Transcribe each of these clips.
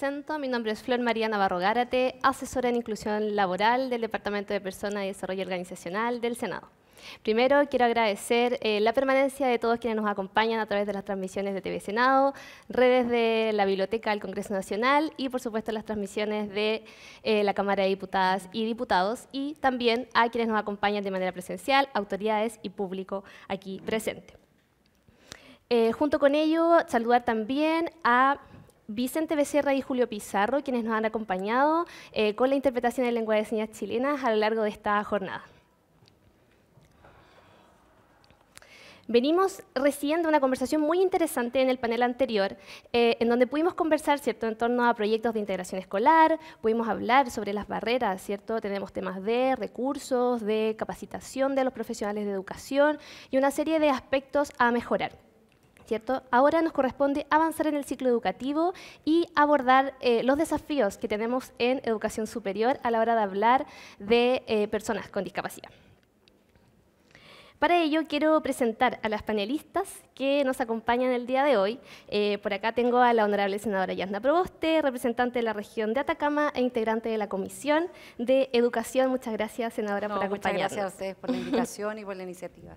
presento. Mi nombre es Flor María Navarro Gárate, asesora en inclusión laboral del Departamento de Personas y Desarrollo Organizacional del Senado. Primero, quiero agradecer la permanencia de todos quienes nos acompañan a través de las transmisiones de TV Senado, redes de la Biblioteca del Congreso Nacional y, por supuesto, las transmisiones de la Cámara de Diputadas y Diputados, y también a quienes nos acompañan de manera presencial, autoridades y público aquí presente. Junto con ello, saludar también a Vicente Becerra y Julio Pizarro, quienes nos han acompañado con la interpretación en lengua de señas chilenas a lo largo de esta jornada. Venimos recién de una conversación muy interesante en el panel anterior, en donde pudimos conversar, ¿cierto?, en torno a proyectos de integración escolar, pudimos hablar sobre las barreras, ¿cierto? Tenemos temas de recursos, de capacitación de los profesionales de educación y una serie de aspectos a mejorar, ¿cierto? Ahora nos corresponde avanzar en el ciclo educativo y abordar los desafíos que tenemos en educación superior a la hora de hablar de personas con discapacidad. Para ello, quiero presentar a las panelistas que nos acompañan el día de hoy. Por acá tengo a la honorable senadora Yasna Proboste, representante de la región de Atacama e integrante de la Comisión de Educación. Muchas gracias, senadora, por acompañarnos. Muchas gracias a ustedes por la invitación y por la iniciativa.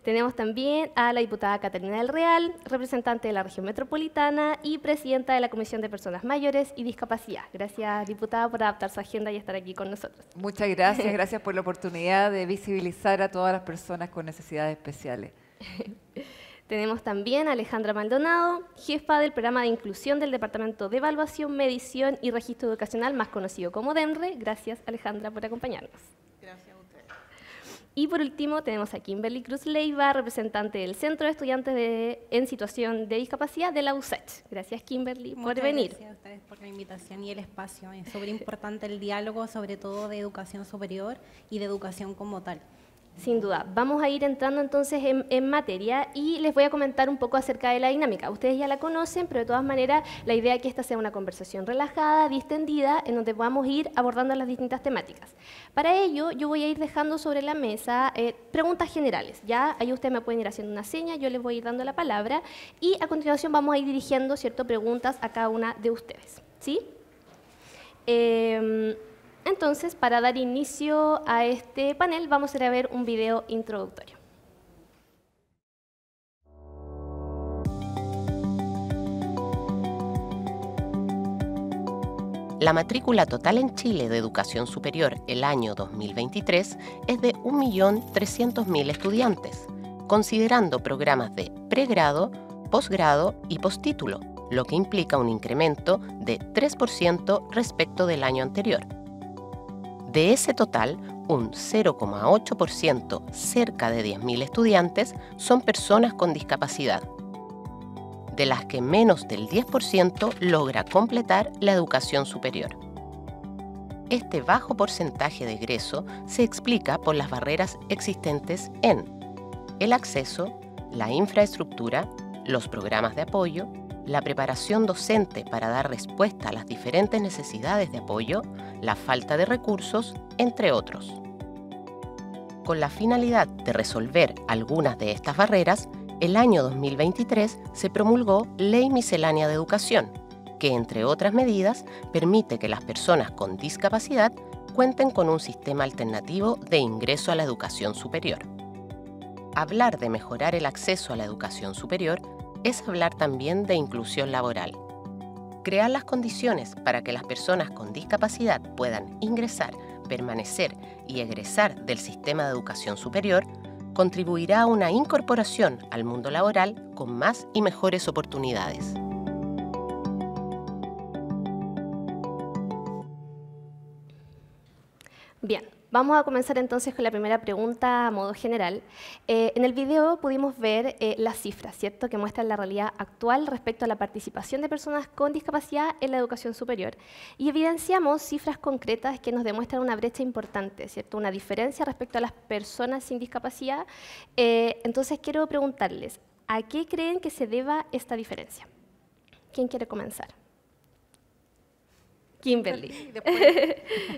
Tenemos también a la diputada Catalina del Real, representante de la región metropolitana y presidenta de la Comisión de Personas Mayores y Discapacidad. Gracias, diputada, por adaptar su agenda y estar aquí con nosotros. Muchas gracias, gracias por la oportunidad de visibilizar a todas las personas con necesidades especiales. Tenemos también a Alejandra Maldonado, jefa del programa de inclusión del Departamento de Evaluación, Medición y Registro Educacional, más conocido como DEMRE. Gracias, Alejandra, por acompañarnos. Gracias a ustedes. Y por último tenemos a Kimberly Cruz Leiva, representante del Centro de Estudiantes en Situación de Discapacidad de la USACH. Gracias, Kimberly, por venir. Gracias a ustedes por la invitación y el espacio. Es súper importante el diálogo, sobre todo de educación superior y de educación como tal. Sin duda. Vamos a ir entrando entonces en materia y les voy a comentar un poco acerca de la dinámica. Ustedes ya la conocen, pero de todas maneras la idea es que esta sea una conversación relajada, distendida, en donde podamos ir abordando las distintas temáticas. Para ello, yo voy a ir dejando sobre la mesa preguntas generales. Ya ahí ustedes me pueden ir haciendo una seña, yo les voy a ir dando la palabra y a continuación vamos a ir dirigiendo, ¿cierto?, preguntas a cada una de ustedes. ¿Sí? Entonces, para dar inicio a este panel, vamos a ir a ver un video introductorio. La matrícula total en Chile de educación superior el año 2023 es de 1.300.000 estudiantes, considerando programas de pregrado, posgrado y postítulo, lo que implica un incremento de 3% respecto del año anterior. De ese total, un 0,8%, cerca de 10.000 estudiantes, son personas con discapacidad, de las que menos del 10% logra completar la educación superior. Este bajo porcentaje de egreso se explica por las barreras existentes en el acceso, la infraestructura, los programas de apoyo, la preparación docente para dar respuesta a las diferentes necesidades de apoyo, la falta de recursos, entre otros. Con la finalidad de resolver algunas de estas barreras, el año 2023 se promulgó Ley Miscelánea de Educación, que, entre otras medidas, permite que las personas con discapacidad cuenten con un sistema alternativo de ingreso a la educación superior. Hablar de mejorar el acceso a la educación superior es hablar también de inclusión laboral. Crear las condiciones para que las personas con discapacidad puedan ingresar, permanecer y egresar del sistema de educación superior contribuirá a una incorporación al mundo laboral con más y mejores oportunidades. Bien. Vamos a comenzar entonces con la primera pregunta a modo general. En el video pudimos ver las cifras, ¿cierto?, que muestran la realidad actual respecto a la participación de personas con discapacidad en la educación superior. Y evidenciamos cifras concretas que nos demuestran una brecha importante, ¿cierto?, una diferencia respecto a las personas sin discapacidad. Entonces quiero preguntarles, ¿a qué creen que se deba esta diferencia? ¿Quién quiere comenzar? Kimberly.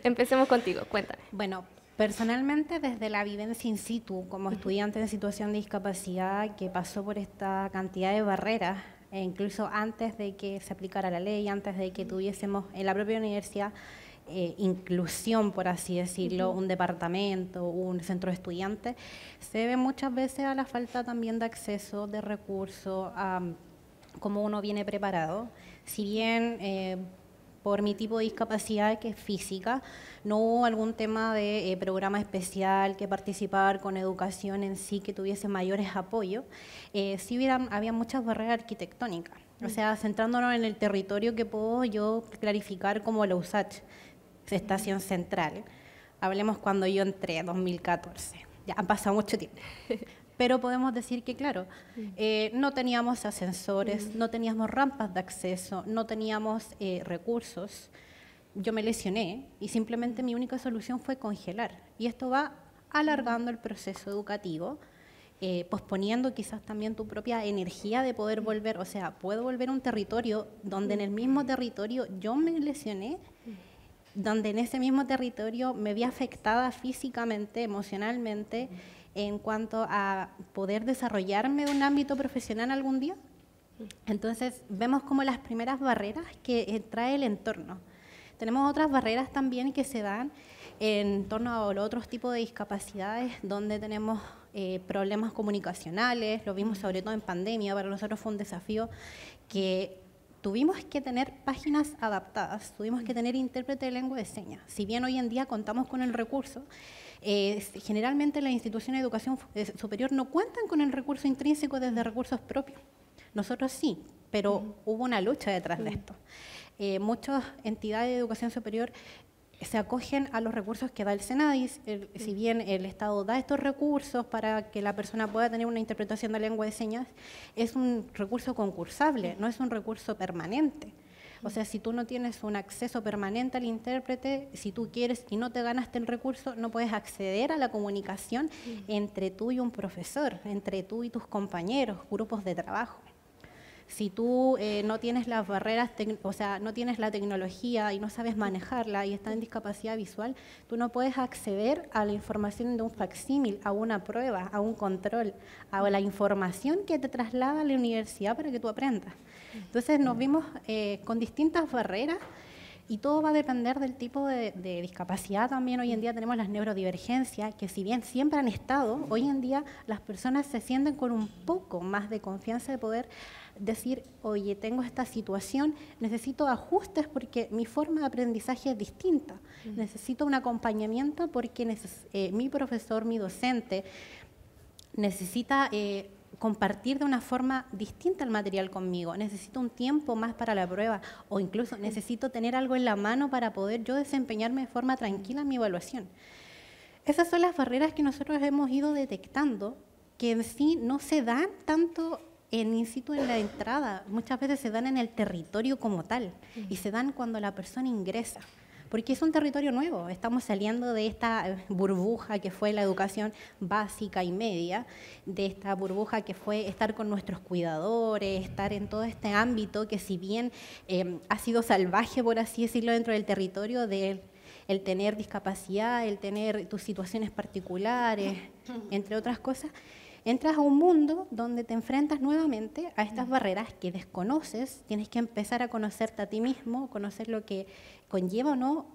Empecemos contigo, cuéntame. Bueno, personalmente desde la vivencia in situ, como estudiante en situación de discapacidad que pasó por esta cantidad de barreras incluso antes de que se aplicara la ley, antes de que tuviésemos en la propia universidad inclusión, por así decirlo, un departamento, un centro de estudiantes, se debe muchas veces a la falta también de acceso, de recursos, a cómo uno viene preparado. Si bien por mi tipo de discapacidad, que es física, no hubo algún tema de programa especial que participar con educación en sí que tuviese mayores apoyos, sí había muchas barreras arquitectónicas. O sea, centrándonos en el territorio que puedo yo clarificar como la USACH, Estación Central. Hablemos cuando yo entré, 2014. Ya han pasado mucho tiempo. Pero podemos decir que, claro, no teníamos ascensores, no teníamos rampas de acceso, no teníamos recursos. Yo me lesioné y simplemente mi única solución fue congelar. Y esto va alargando el proceso educativo, posponiendo quizás también tu propia energía de poder volver. O sea, puedo volver a un territorio donde en el mismo territorio yo me lesioné, donde en ese mismo territorio me vi afectada físicamente, emocionalmente, en cuanto a poder desarrollarme en un ámbito profesional algún día. Entonces, vemos como las primeras barreras que trae el entorno. Tenemos otras barreras también que se dan en torno a otros tipos de discapacidades, donde tenemos problemas comunicacionales, lo vimos sobre todo en pandemia, para nosotros fue un desafío que tuvimos que tener páginas adaptadas, tuvimos que tener intérprete de lengua de señas. Si bien hoy en día contamos con el recurso, generalmente las instituciones de educación superior no cuentan con el recurso intrínseco desde recursos propios. Nosotros sí, pero hubo una lucha detrás de esto. Muchas entidades de educación superior se acogen a los recursos que da el SENADIS. Si bien el Estado da estos recursos para que la persona pueda tener una interpretación de lengua de señas, es un recurso concursable, no es un recurso permanente. O sea, si tú no tienes un acceso permanente al intérprete, si tú quieres y no te ganaste el recurso, no puedes acceder a la comunicación entre tú y un profesor, entre tú y tus compañeros, grupos de trabajo. Si tú no tienes las barreras, o sea, no tienes la tecnología y no sabes manejarla y estás en discapacidad visual, tú no puedes acceder a la información de un facsímil, a una prueba, a un control, a la información que te traslada a la universidad para que tú aprendas. Entonces nos vimos con distintas barreras y todo va a depender del tipo de discapacidad. También hoy en día tenemos las neurodivergencias, que si bien siempre han estado, hoy en día las personas se sienten con un poco más de confianza de poder decir, oye, tengo esta situación, necesito ajustes porque mi forma de aprendizaje es distinta, necesito un acompañamiento porque mi profesor, mi docente, necesita compartir de una forma distinta el material conmigo, necesito un tiempo más para la prueba o incluso necesito tener algo en la mano para poder yo desempeñarme de forma tranquila en mi evaluación. Esas son las barreras que nosotros hemos ido detectando, que en sí no se dan tanto in situ en la entrada, muchas veces se dan en el territorio como tal y se dan cuando la persona ingresa. Porque es un territorio nuevo, estamos saliendo de esta burbuja que fue la educación básica y media, de esta burbuja que fue estar con nuestros cuidadores, estar en todo este ámbito que si bien ha sido salvaje, por así decirlo, dentro del territorio de el tener discapacidad, el tener tus situaciones particulares, entre otras cosas, entras a un mundo donde te enfrentas nuevamente a estas barreras que desconoces, tienes que empezar a conocerte a ti mismo, conocer lo que conlleva o no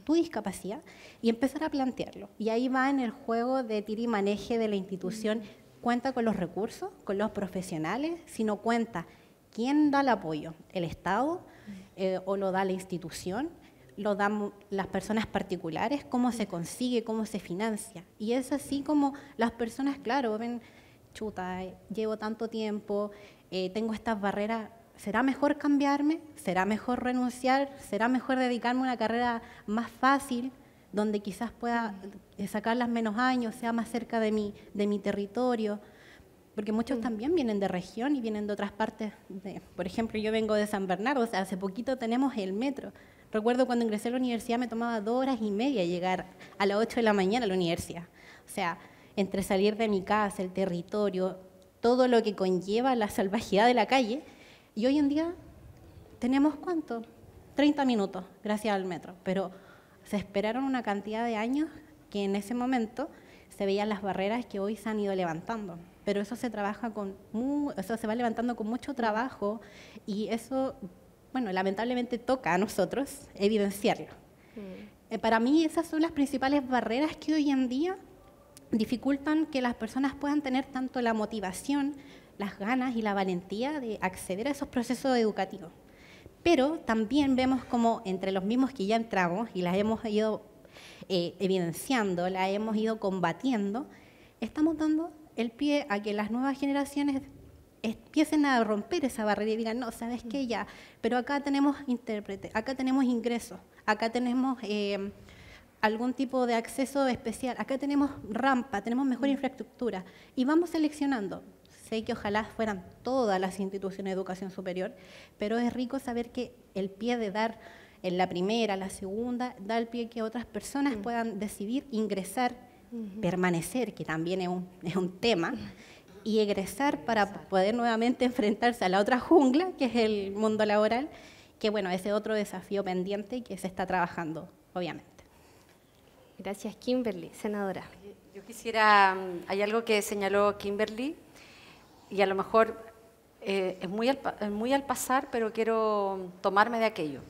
tu discapacidad y empezar a plantearlo. Y ahí va en el juego de tira y maneje de la institución, cuenta con los recursos, con los profesionales, si no cuenta, ¿quién da el apoyo? ¿El Estado o lo da la institución? ¿Lo dan las personas particulares? ¿Cómo se consigue? ¿Cómo se financia? Y es así como las personas, claro, ven, chuta, llevo tanto tiempo, tengo estas barreras, ¿será mejor cambiarme? ¿Será mejor renunciar? ¿Será mejor dedicarme a una carrera más fácil, donde quizás pueda sacarlas menos años, sea más cerca de mi territorio? Porque muchos también vienen de región y vienen de otras partes. Por ejemplo, yo vengo de San Bernardo, o sea, hace poquito tenemos el metro. Recuerdo cuando ingresé a la universidad me tomaba 2 horas y media llegar a las 8 de la mañana a la universidad. O sea, entre salir de mi casa, el territorio, todo lo que conlleva la salvajidad de la calle. Y hoy en día tenemos, ¿cuánto? 30 minutos, gracias al metro. Pero se esperaron una cantidad de años que en ese momento se veían las barreras que hoy se han ido levantando. pero eso se trabaja eso se va levantando con mucho trabajo y eso, bueno, lamentablemente toca a nosotros evidenciarlo. Para mí esas son las principales barreras que hoy en día dificultan que las personas puedan tener tanto la motivación, las ganas y la valentía de acceder a esos procesos educativos. Pero también vemos como entre los mismos que ya entramos y las hemos ido evidenciando, las hemos ido combatiendo, estamos dando el pie a que las nuevas generaciones empiecen a romper esa barrera y digan, no, ¿sabes qué? Ya, pero acá tenemos intérprete, acá tenemos ingresos, acá tenemos algún tipo de acceso especial, acá tenemos rampa, tenemos mejor infraestructura y vamos seleccionando. Sé que ojalá fueran todas las instituciones de educación superior, pero es rico saber que el pie de dar en la primera, la segunda, da el pie que otras personas puedan decidir ingresar, permanecer, que también es un tema, y egresar para poder nuevamente enfrentarse a la otra jungla, que es el mundo laboral, que bueno, ese es otro desafío pendiente que se está trabajando, obviamente. Gracias, Kimberly. Senadora. Yo quisiera, hay algo que señaló Kimberly, y a lo mejor es muy al pasar, pero quiero tomarme de aquello,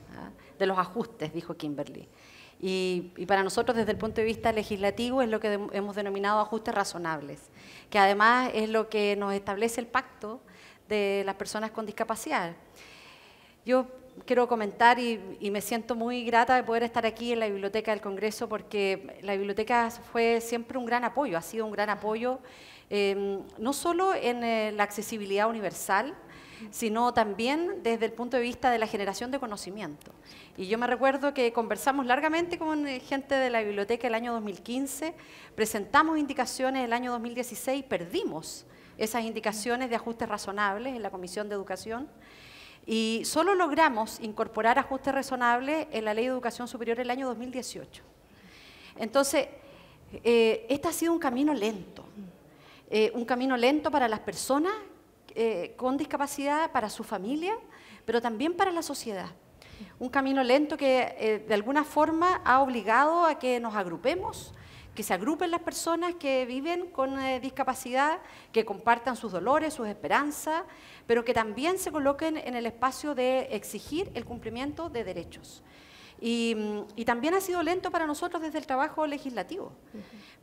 de los ajustes, dijo Kimberly. Y para nosotros, desde el punto de vista legislativo, es lo que hemos denominado ajustes razonables, que además es lo que nos establece el pacto de las personas con discapacidad. Yo quiero comentar y me siento muy grata de poder estar aquí en la Biblioteca del Congreso, porque la biblioteca fue siempre un gran apoyo, ha sido un gran apoyo, no solo en la accesibilidad universal, sino también desde el punto de vista de la generación de conocimiento. Y yo me recuerdo que conversamos largamente con gente de la biblioteca el año 2015, presentamos indicaciones el año 2016, perdimos esas indicaciones de ajustes razonables en la Comisión de Educación, y solo logramos incorporar ajustes razonables en la Ley de Educación Superior el año 2018. Entonces, este ha sido un camino lento para las personas con discapacidad, para su familia, pero también para la sociedad. Un camino lento que de alguna forma ha obligado a que nos agrupemos, que se agrupen las personas que viven con discapacidad, que compartan sus dolores, sus esperanzas, pero que también se coloquen en el espacio de exigir el cumplimiento de derechos. Y también ha sido lento para nosotros desde el trabajo legislativo,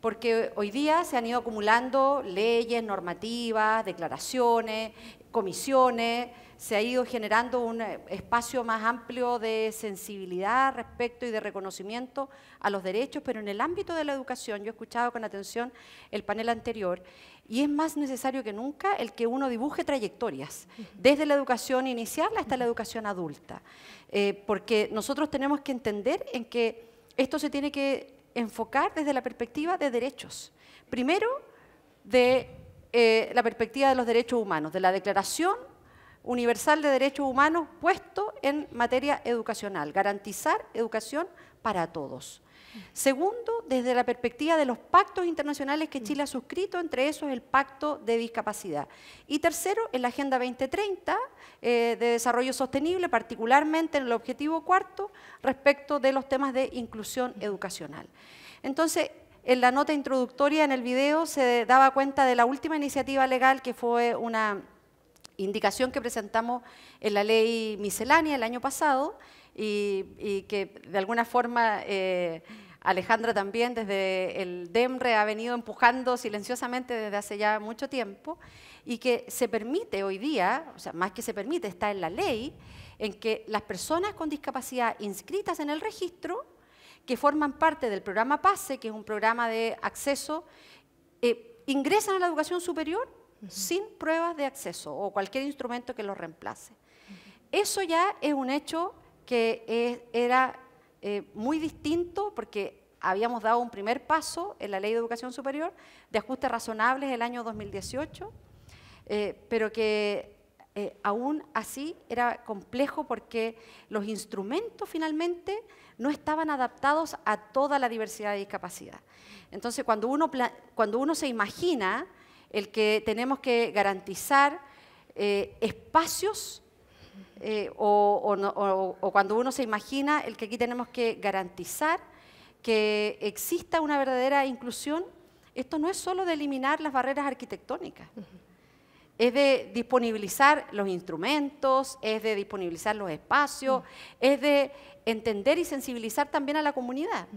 porque hoy día se han ido acumulando leyes, normativas, declaraciones, comisiones, se ha ido generando un espacio más amplio de sensibilidad respecto y de reconocimiento a los derechos, pero en el ámbito de la educación, yo he escuchado con atención el panel anterior, y es más necesario que nunca el que uno dibuje trayectorias, desde la educación inicial hasta la educación adulta, porque nosotros tenemos que entender en que esto se tiene que enfocar desde la perspectiva de derechos. Primero, de la perspectiva de los derechos humanos, de la Declaración Universal de Derechos Humanos puesto en materia educacional, garantizar educación para todos. Segundo, desde la perspectiva de los pactos internacionales que Chile ha suscrito, entre esos el Pacto de Discapacidad. Y tercero, en la Agenda 2030 de Desarrollo Sostenible, particularmente en el objetivo cuarto, respecto de los temas de inclusión educacional. Entonces, en la nota introductoria, en el video, se daba cuenta de la última iniciativa legal, que fue una indicación que presentamos en la ley miscelánea el año pasado, y que de alguna forma Alejandra también desde el DEMRE ha venido empujando silenciosamente desde hace ya mucho tiempo, y que se permite hoy día, o sea, más que se permite, está en la ley, en que las personas con discapacidad inscritas en el registro, que forman parte del programa PASE, que es un programa de acceso, ingresan a la educación superior sin pruebas de acceso o cualquier instrumento que los reemplace. Eso ya es un hecho que era muy distinto, porque habíamos dado un primer paso en la Ley de Educación Superior de ajustes razonables el año 2018, pero que aún así era complejo porque los instrumentos finalmente no estaban adaptados a toda la diversidad de discapacidad. Entonces, cuando uno se imagina el que tenemos que garantizar espacios, o cuando uno se imagina el que aquí tenemos que garantizar que exista una verdadera inclusión, esto no es solo de eliminar las barreras arquitectónicas, es de disponibilizar los instrumentos, es de disponibilizar los espacios, es de entender y sensibilizar también a la comunidad.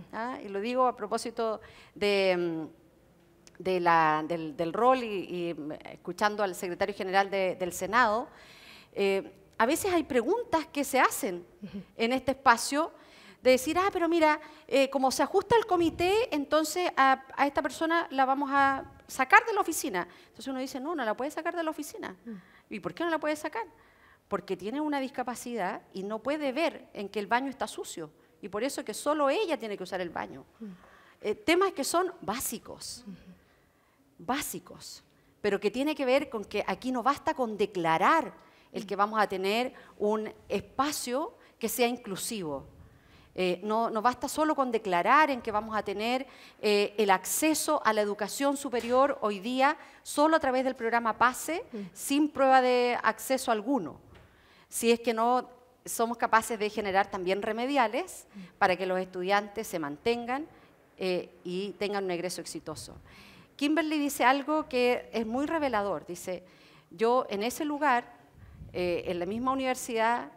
Y lo digo a propósito del rol y escuchando al secretario general del Senado. A veces hay preguntas que se hacen en este espacio de decir, pero mira, como se ajusta el comité, entonces a esta persona la vamos a sacar de la oficina. Entonces uno dice, no la puede sacar de la oficina. ¿Y por qué no la puede sacar? Porque tiene una discapacidad y no puede ver en que el baño está sucio. Y por eso que solo ella tiene que usar el baño. Temas que son básicos, pero que tiene que ver con que aquí no basta con declarar el que vamos a tener un espacio que sea inclusivo. No basta solo con declarar en que vamos a tener el acceso a la educación superior hoy día solo a través del programa PASE, sin prueba de acceso alguno. Si es que no somos capaces de generar también remediales para que los estudiantes se mantengan y tengan un egreso exitoso. Kimberly dice algo que es muy revelador. Dice, yo en ese lugar, en la misma universidad,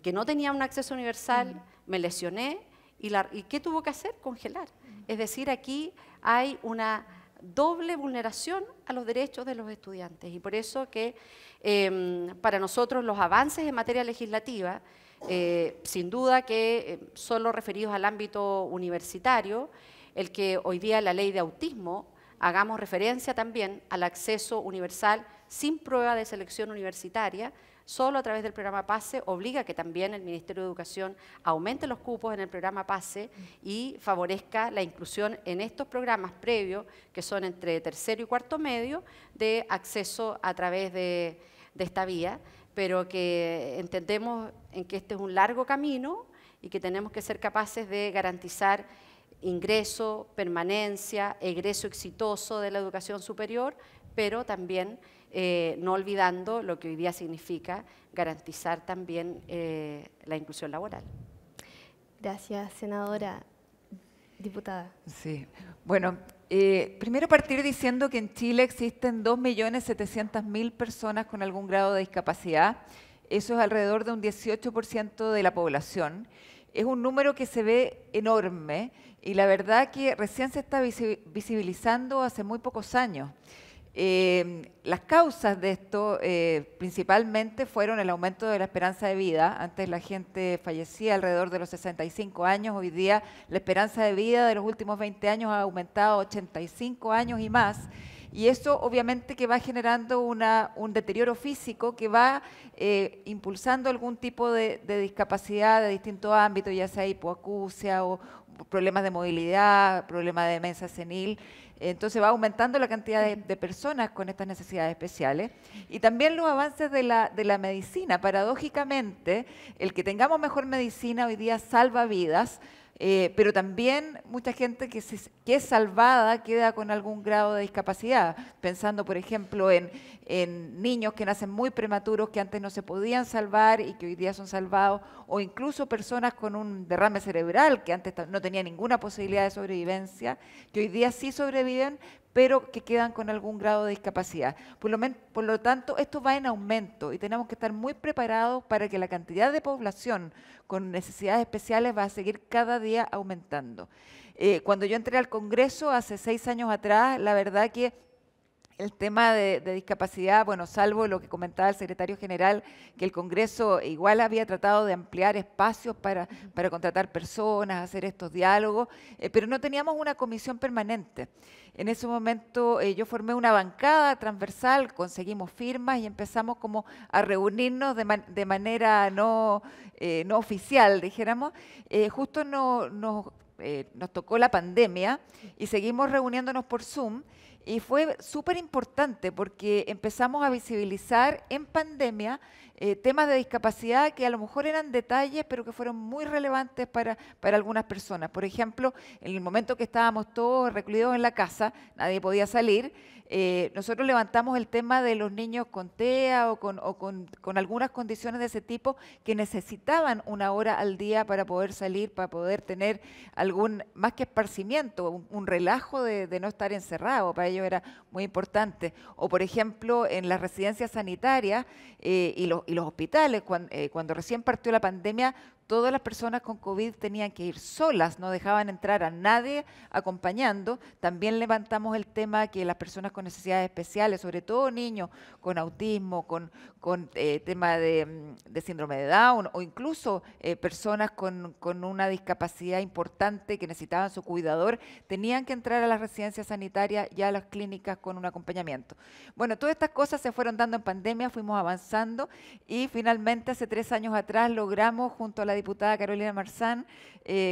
que no tenía un acceso universal, me lesioné y ¿qué tuvo que hacer? Congelar. Es decir, aquí hay una doble vulneración a los derechos de los estudiantes y por eso que para nosotros los avances en materia legislativa, sin duda que solo referidos al ámbito universitario, el que hoy día la ley de autismo hagamos referencia también al acceso universal sin prueba de selección universitaria, solo a través del programa PASE, obliga a que también el Ministerio de Educación aumente los cupos en el programa PASE y favorezca la inclusión en estos programas previos, que son entre tercero y cuarto medio, de acceso a través de esta vía, pero que entendemos en que este es un largo camino y que tenemos que ser capaces de garantizar ingreso, permanencia, egreso exitoso de la educación superior, pero también no olvidando lo que hoy día significa garantizar también la inclusión laboral. Gracias, senadora. Diputada. Sí, bueno, primero partir diciendo que en Chile existen 2.700.000 personas con algún grado de discapacidad. Eso es alrededor de un 18% de la población. Es un número que se ve enorme y la verdad que recién se está visibilizando hace muy pocos años. Las causas de esto principalmente fueron el aumento de la esperanza de vida. Antes la gente fallecía alrededor de los 65 años, hoy día la esperanza de vida de los últimos 20 años ha aumentado a 85 años y más. Y eso obviamente que va generando un deterioro físico que va impulsando algún tipo de discapacidad de distintos ámbitos, ya sea hipoacusia o problemas de movilidad, problemas de demencia senil. Entonces va aumentando la cantidad de personas con estas necesidades especiales. Y también los avances de la medicina. Paradójicamente, el que tengamos mejor medicina hoy día salva vidas, pero también mucha gente que es salvada queda con algún grado de discapacidad, pensando por ejemplo en niños que nacen muy prematuros que antes no se podían salvar y que hoy día son salvados, o incluso personas con un derrame cerebral que antes no tenían ninguna posibilidad de sobrevivencia, que hoy día sí sobreviven, pero que quedan con algún grado de discapacidad. Por lo tanto, esto va en aumento y tenemos que estar muy preparados para que la cantidad de población con necesidades especiales va a seguir cada día aumentando. Cuando yo entré al Congreso hace 6 años atrás, la verdad que el tema de discapacidad, bueno, salvo lo que comentaba el secretario general, que el Congreso igual había tratado de ampliar espacios para contratar personas, hacer estos diálogos, pero no teníamos una comisión permanente. En ese momento yo formé una bancada transversal, conseguimos firmas y empezamos como a reunirnos de manera no oficial, dijéramos. Justo nos tocó la pandemia y seguimos reuniéndonos por Zoom. Y fue súper importante porque empezamos a visibilizar en pandemia temas de discapacidad que a lo mejor eran detalles, pero que fueron muy relevantes para algunas personas. Por ejemplo, en el momento que estábamos todos recluidos en la casa, nadie podía salir, nosotros levantamos el tema de los niños con TEA o con algunas condiciones de ese tipo que necesitaban una hora al día para poder salir, para poder tener algún, más que esparcimiento, un relajo de no estar encerrado. Para ellos era muy importante. O, por ejemplo, en las residencias sanitarias y los hospitales, cuando recién partió la pandemia, todas las personas con COVID tenían que ir solas, no dejaban entrar a nadie acompañando. También levantamos el tema que las personas con necesidades especiales, sobre todo niños con autismo, con tema de síndrome de Down o incluso personas con una discapacidad importante que necesitaban su cuidador, tenían que entrar a las residencias sanitarias y a las clínicas con un acompañamiento. Bueno, todas estas cosas se fueron dando en pandemia, fuimos avanzando y finalmente hace 3 años atrás logramos junto a la diputada Carolina Marzán,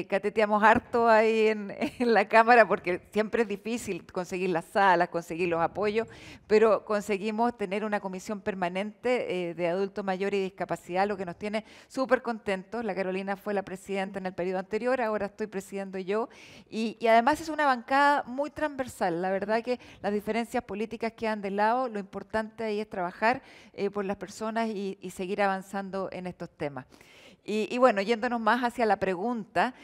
cateteamos harto ahí en la Cámara porque siempre es difícil conseguir las salas, conseguir los apoyos, pero conseguimos tener una comisión permanente de adultos mayores y discapacidad, lo que nos tiene súper contentos. La Carolina fue la presidenta en el periodo anterior, ahora estoy presidiendo yo, y además es una bancada muy transversal. La verdad que las diferencias políticas quedan de lado, lo importante ahí es trabajar por las personas y seguir avanzando en estos temas. Y bueno, yéndonos más hacia la pregunta,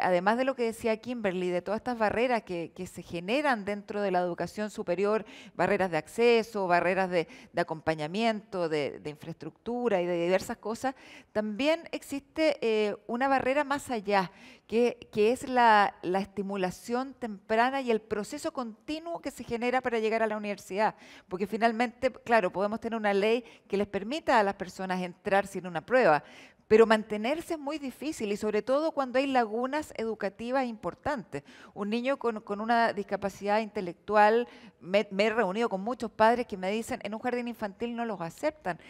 además de lo que decía Kimberly, de todas estas barreras que se generan dentro de la educación superior, barreras de acceso, barreras de acompañamiento, de infraestructura y de diversas cosas, también existe una barrera más allá, que es la estimulación temprana y el proceso continuo que se genera para llegar a la universidad. Porque finalmente, claro, podemos tener una ley que les permita a las personas entrar sin una prueba, pero mantenerse es muy difícil y sobre todo cuando hay lagunas educativas importantes. Un niño con una discapacidad intelectual, me he reunido con muchos padres que me dicen en un jardín infantil no los aceptan,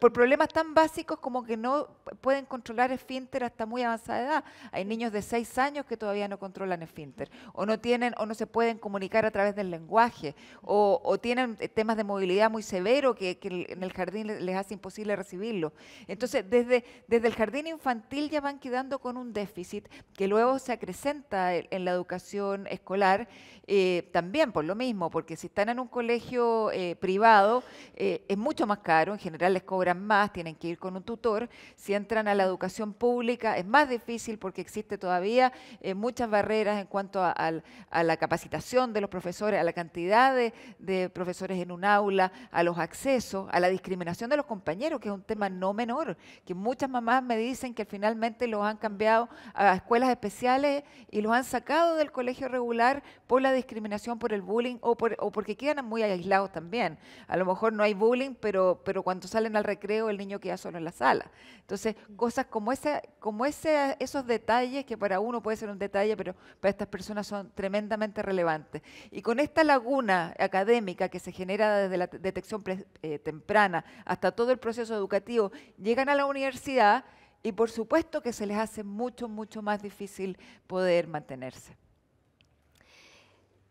por problemas tan básicos como que no pueden controlar esfínter hasta muy avanzada edad. Hay niños de 6 años que todavía no controlan esfínter, o no se pueden comunicar a través del lenguaje, o tienen temas de movilidad muy severos que en el jardín les hace imposible recibirlo. Entonces, desde el jardín infantil ya van quedando con un déficit que luego se acrecenta en la educación escolar, también por lo mismo, porque si están en un colegio privado es mucho más caro, en general les cobran más, tienen que ir con un tutor. Si entran a la educación pública es más difícil porque existe todavía muchas barreras en cuanto a la capacitación de los profesores, a la cantidad de profesores en un aula, a los accesos, a la discriminación de los compañeros, que es un tema no menor, que muchas mamás me dicen que finalmente los han cambiado a escuelas especiales y los han sacado del colegio regular por la discriminación, por el bullying o porque quedan muy aislados también. A lo mejor no hay bullying, pero cuando salen al recreo el niño queda solo en la sala. Entonces, cosas como esos detalles, que para uno puede ser un detalle, pero para estas personas son tremendamente relevantes. Y con esta laguna académica que se genera desde la detección temprana hasta todo el proceso educativo, llegan a la universidad y por supuesto que se les hace mucho, mucho más difícil poder mantenerse.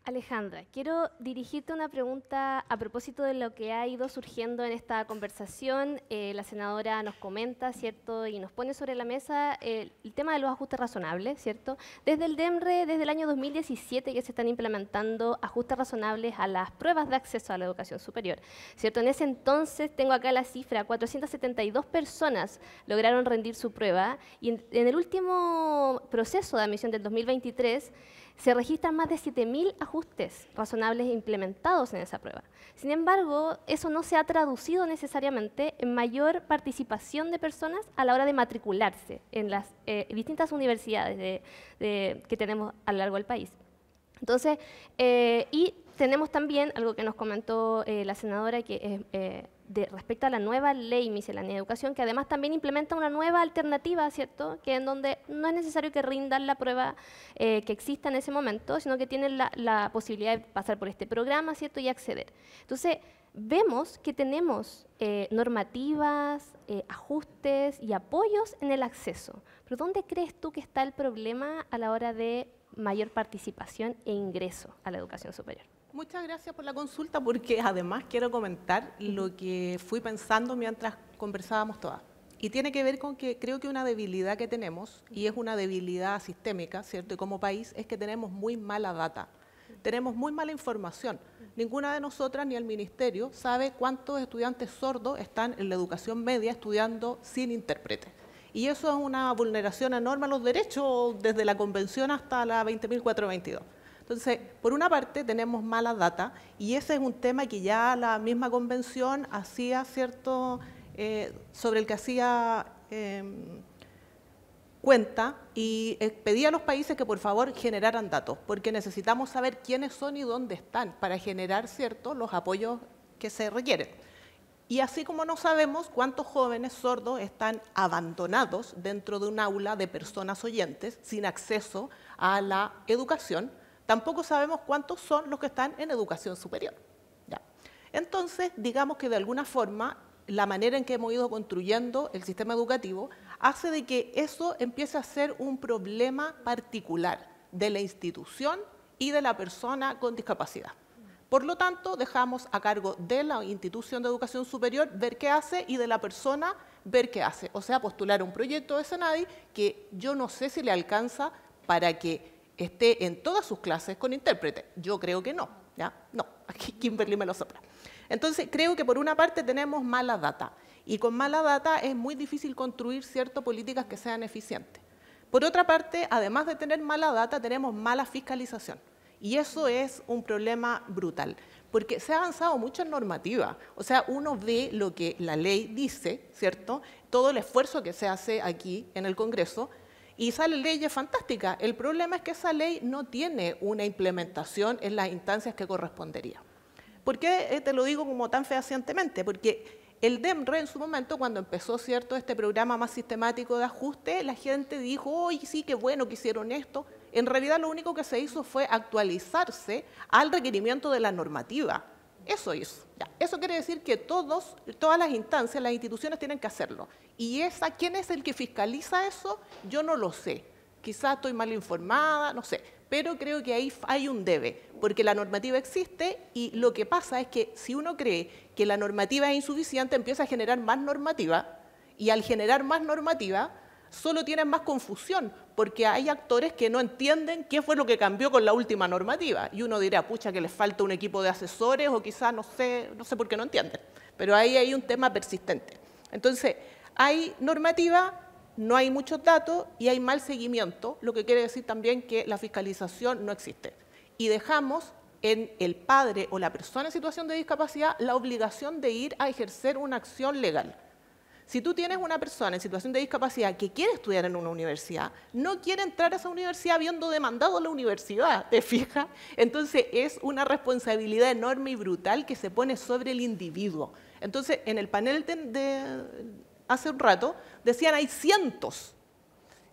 Alejandra, quiero dirigirte una pregunta a propósito de lo que ha ido surgiendo en esta conversación. La senadora nos comenta, ¿cierto?, y nos pone sobre la mesa el tema de los ajustes razonables, ¿cierto? Desde el DEMRE, desde el año 2017 que se están implementando ajustes razonables a las pruebas de acceso a la educación superior, ¿cierto? En ese entonces, tengo acá la cifra, 472 personas lograron rendir su prueba y en el último proceso de admisión del 2023 se registran más de 7.000 ajustes razonables implementados en esa prueba. Sin embargo, eso no se ha traducido necesariamente en mayor participación de personas a la hora de matricularse en las distintas universidades que tenemos a lo largo del país. Entonces, y tenemos también algo que nos comentó la senadora, que es respecto a la nueva ley miscelánea de educación, que además también implementa una nueva alternativa, ¿cierto?, que en donde no es necesario que rindan la prueba que exista en ese momento, sino que tienen la posibilidad de pasar por este programa, ¿cierto?, y acceder. Entonces, vemos que tenemos normativas, ajustes y apoyos en el acceso. Pero ¿dónde crees tú que está el problema a la hora de mayor participación e ingreso a la educación superior? Muchas gracias por la consulta, porque además quiero comentar lo que fui pensando mientras conversábamos todas. Y tiene que ver con que creo que una debilidad que tenemos, y es una debilidad sistémica, ¿cierto? Y como país, es que tenemos muy mala data. Tenemos muy mala información. Ninguna de nosotras ni el Ministerio sabe cuántos estudiantes sordos están en la educación media estudiando sin intérprete. Y eso es una vulneración enorme a los derechos desde la Convención hasta la 20.422. Entonces, por una parte tenemos mala data y ese es un tema que ya la misma Convención hacía, ¿cierto?, sobre el que hacía cuenta y pedía a los países que por favor generaran datos, porque necesitamos saber quiénes son y dónde están para generar, ¿cierto?, los apoyos que se requieren. Y así como no sabemos cuántos jóvenes sordos están abandonados dentro de un aula de personas oyentes sin acceso a la educación, tampoco sabemos cuántos son los que están en educación superior. ¿Ya? Entonces, digamos que de alguna forma, la manera en que hemos ido construyendo el sistema educativo hace de que eso empiece a ser un problema particular de la institución y de la persona con discapacidad. Por lo tanto, dejamos a cargo de la institución de educación superior ver qué hace y de la persona ver qué hace. O sea, postular un proyecto de SENADI que yo no sé si le alcanza para que esté en todas sus clases con intérprete. Yo creo que no. ¿Ya? No, aquí Kimberly me lo sopla. Entonces, creo que por una parte tenemos mala data. Y con mala data es muy difícil construir ciertas políticas que sean eficientes. Por otra parte, además de tener mala data, tenemos mala fiscalización. Y eso es un problema brutal, porque se ha avanzado mucho en normativa. O sea, uno ve lo que la ley dice, ¿cierto? Todo el esfuerzo que se hace aquí en el Congreso, y salen leyes fantásticas. El problema es que esa ley no tiene una implementación en las instancias que correspondería. ¿Por qué te lo digo como tan fehacientemente? Porque el DEMRE en su momento, cuando empezó, ¿cierto?, este programa más sistemático de ajuste, la gente dijo, oye, sí, qué bueno que hicieron esto. En realidad lo único que se hizo fue actualizarse al requerimiento de la normativa. Eso hizo. Ya. Eso quiere decir que todas las instancias, las instituciones tienen que hacerlo. Y ¿quién es el que fiscaliza eso? Yo no lo sé. Quizás estoy mal informada, no sé. Pero creo que ahí hay un debe, porque la normativa existe y lo que pasa es que si uno cree que la normativa es insuficiente, empieza a generar más normativa y al generar más normativa solo tienen más confusión, porque hay actores que no entienden qué fue lo que cambió con la última normativa. Y uno dirá, pucha, que les falta un equipo de asesores o quizás no sé por qué no entienden. Pero ahí hay un tema persistente. Entonces, hay normativa, no hay muchos datos y hay mal seguimiento, lo que quiere decir también que la fiscalización no existe. Y dejamos en el padre o la persona en situación de discapacidad la obligación de ir a ejercer una acción legal. Si tú tienes una persona en situación de discapacidad que quiere estudiar en una universidad, no quiere entrar a esa universidad habiendo demandado la universidad, ¿te fijas? Entonces es una responsabilidad enorme y brutal que se pone sobre el individuo. Entonces, en el panel hace un rato, decían hay cientos.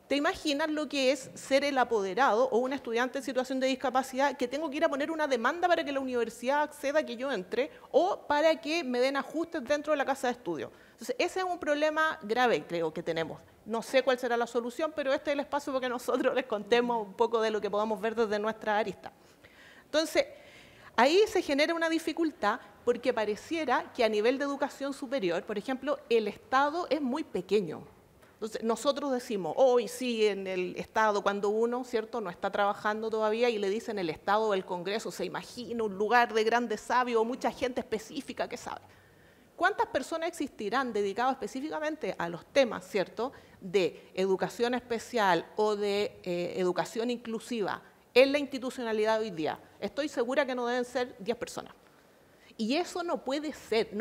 ¿Te imaginas lo que es ser el apoderado o un estudiante en situación de discapacidad que tengo que ir a poner una demanda para que la universidad acceda a que yo entre o para que me den ajustes dentro de la casa de estudio? Entonces, ese es un problema grave, creo, que tenemos. No sé cuál será la solución, pero este es el espacio para que nosotros les contemos un poco de lo que podamos ver desde nuestra arista. Entonces, ahí se genera una dificultad porque pareciera que a nivel de educación superior, por ejemplo, el Estado es muy pequeño. Entonces, nosotros decimos, hoy sí, en el Estado, cuando uno, ¿cierto?, no está trabajando todavía y le dicen el Estado o el Congreso, se imagina un lugar de grandes sabios o mucha gente específica que sabe. ¿Cuántas personas existirán dedicadas específicamente a los temas, ¿cierto?, de educación especial o de educación inclusiva en la institucionalidad hoy día? Estoy segura que no deben ser 10 personas. Y eso no puede ser.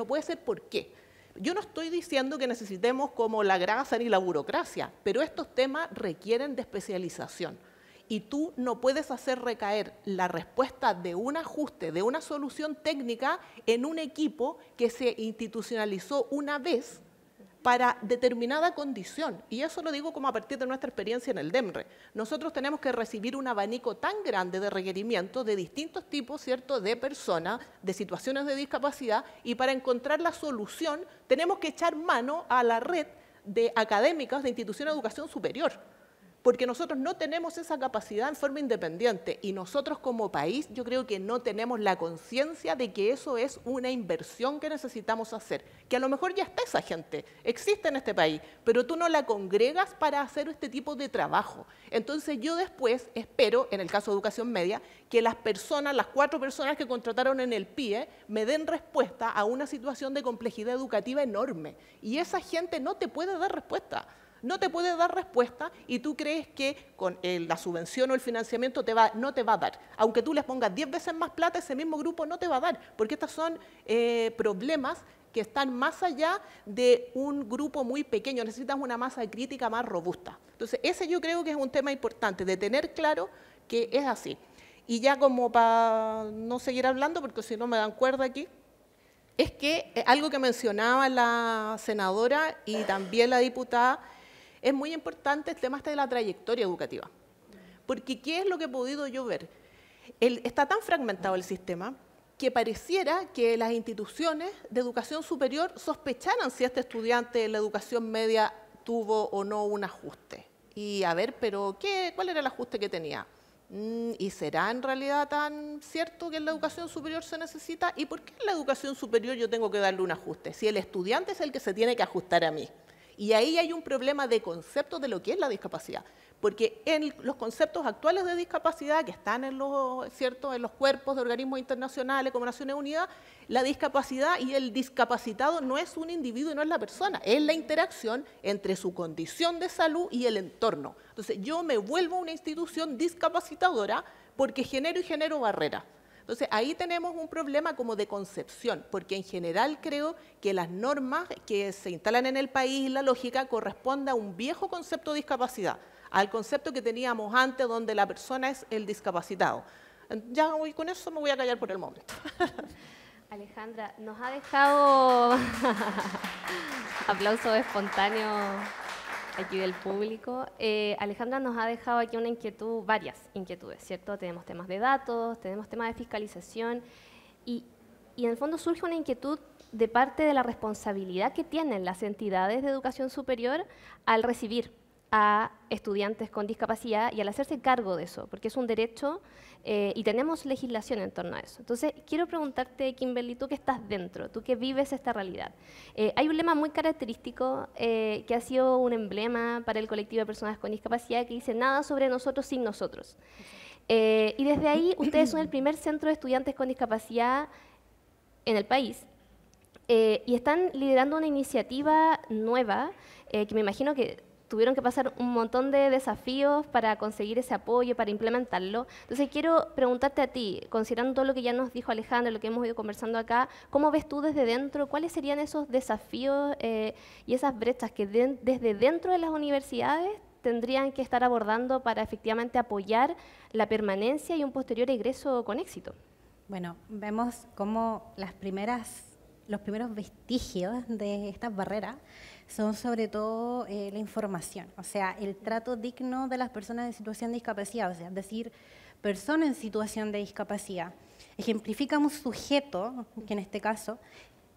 ¿Por qué? Yo no estoy diciendo que necesitemos como la grasa ni la burocracia, pero estos temas requieren de especialización. Y tú no puedes hacer recaer la respuesta de un ajuste, de una solución técnica en un equipo que se institucionalizó una vez para determinada condición. Y eso lo digo como a partir de nuestra experiencia en el DEMRE. Nosotros tenemos que recibir un abanico tan grande de requerimientos de distintos tipos, ¿cierto?, de personas, de situaciones de discapacidad, y para encontrar la solución tenemos que echar mano a la red de académicas de instituciones de educación superior. porque nosotros no tenemos esa capacidad en forma independiente y nosotros como país yo creo que no tenemos la conciencia de que eso es una inversión que necesitamos hacer, que a lo mejor ya está esa gente, existe en este país, pero tú no la congregas para hacer este tipo de trabajo. Entonces yo después espero, en el caso de educación media, que las personas, las 4 personas que contrataron en el PIE, me den respuesta a una situación de complejidad educativa enorme. Y esa gente no te puede dar respuesta. No te puede dar respuesta y tú crees que con la subvención o el financiamiento no te va a dar. Aunque tú les pongas 10 veces más plata, ese mismo grupo no te va a dar, porque estos son problemas que están más allá de un grupo muy pequeño, necesitas una masa crítica más robusta. Entonces, ese yo creo que es un tema importante, de tener claro que es así. Y ya como para no seguir hablando, porque si no me dan cuerda aquí, es que algo que mencionaba la senadora y también la diputada, es muy importante el tema de la trayectoria educativa. Porque ¿qué es lo que he podido yo ver? Está tan fragmentado el sistema que pareciera que las instituciones de educación superior sospecharan si este estudiante de la educación media tuvo o no un ajuste. Y a ver, pero ¿cuál era el ajuste que tenía? ¿Y será en realidad tan cierto que en la educación superior se necesita? ¿Y por qué en la educación superior yo tengo que darle un ajuste? Si el estudiante es el que se tiene que ajustar a mí. Y ahí hay un problema de concepto de lo que es la discapacidad, porque en los conceptos actuales de discapacidad que están en los cuerpos de organismos internacionales como Naciones Unidas, la discapacidad y el discapacitado no es un individuo y no es la persona, es la interacción entre su condición de salud y el entorno. Entonces yo me vuelvo una institución discapacitadora porque genero barreras. Entonces, ahí tenemos un problema como de concepción, porque en general creo que las normas que se instalan en el país, la lógica, corresponde a un viejo concepto de discapacidad, al concepto que teníamos antes, donde la persona es el discapacitado. Ya hoy con eso me voy a callar por el momento. Alejandra, nos ha dejado aplausos espontáneos aquí del público. Alejandra nos ha dejado aquí una inquietud, varias inquietudes, ¿cierto? Tenemos temas de datos, tenemos temas de fiscalización y en el fondo surge una inquietud de parte de la responsabilidad que tienen las entidades de educación superior al recibir a estudiantes con discapacidad y al hacerse cargo de eso, porque es un derecho y tenemos legislación en torno a eso. Entonces, quiero preguntarte, Kimberly, tú que estás dentro, tú que vives esta realidad. Hay un lema muy característico que ha sido un emblema para el colectivo de personas con discapacidad que dice nada sobre nosotros sin nosotros. Y desde ahí, ustedes son el primer centro de estudiantes con discapacidad en el país y están liderando una iniciativa nueva que me imagino que tuvieron que pasar un montón de desafíos para conseguir ese apoyo, para implementarlo. Entonces, quiero preguntarte a ti, considerando todo lo que ya nos dijo Alejandra, lo que hemos ido conversando acá, ¿cómo ves tú desde dentro? ¿Cuáles serían esos desafíos y esas brechas que desde dentro de las universidades tendrían que estar abordando para efectivamente apoyar la permanencia y un posterior egreso con éxito? Bueno, vemos cómo los primeros vestigios de estas barreras son sobre todo la información, o sea, el trato digno de las personas en situación de discapacidad, o sea, es decir, persona en situación de discapacidad. Ejemplifica un sujeto, que en este caso